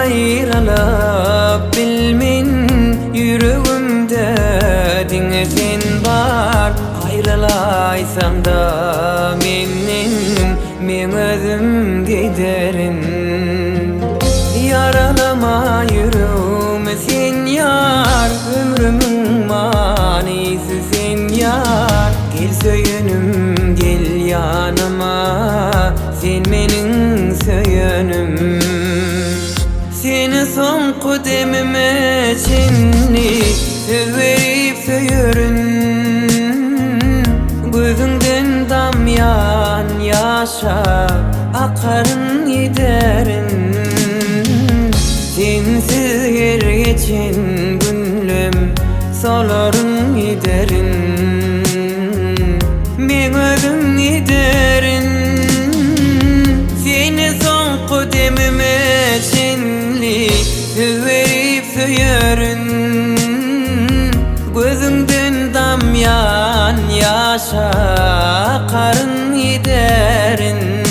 ayrılıp bilmin yüreğimde dine sen var ayrılaysam da men özüm giderin yaralama yüreğimi sen yar ömrümün manisi sen yar gel söyünüm gel yanıma sen menin söyünüm seni son kudemime çinli söz verip söyürün gözünden damyan yaşa akarın giderin sensiz her geçen günlüm soların giderin men özüm giderin seni son kudemime çinli söz verip söyürün gözünden damyan yaşa karın giderin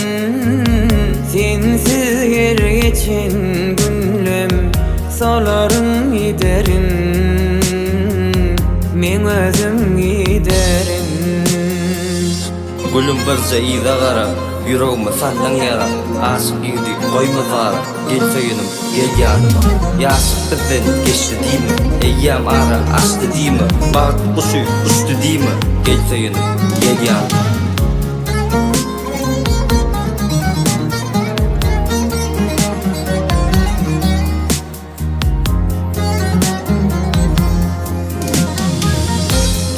sensiz her geçen günlüm soların giderin men özüm giderin Gülüm barca iyda gara yüreğime sallan yara aşık iydi koyma zara gel söyünüm gel yanıma yaşık birden geçti deymi eyyam ara açtı deymi bağırt kuşu uçtu deymi gel söyünüm gel yanıma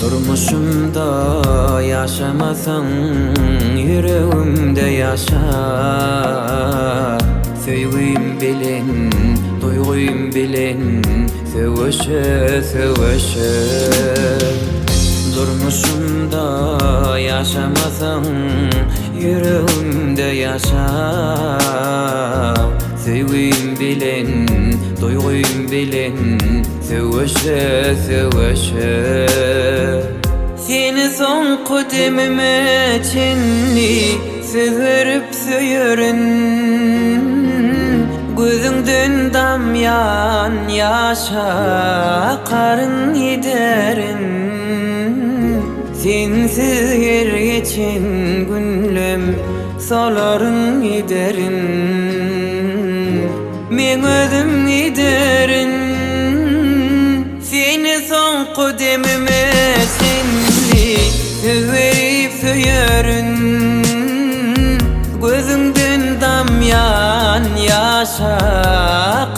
Durmuşumda yaşamasan yüreğimde yaşa Söygüyüm bilen, duyguyum bilen Söveşe, söveşe Durmuşumda yaşamasan yüreğimde yaşa Söygüyüm bilen, duyguyum bilen Söveşe, söveşe seni son kudemime çinli söz verip söyürün gözünden damyan yaşa karın giderin sensiz her geçen günlüm soların giderin men özüm giderin seni son kudemime çinli söz verip söyürün gözünden damyan yaşa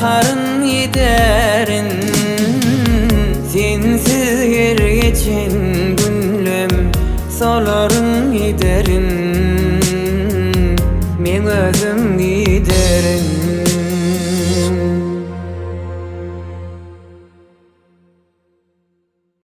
karın giderin sensiz her geçen günlüm soların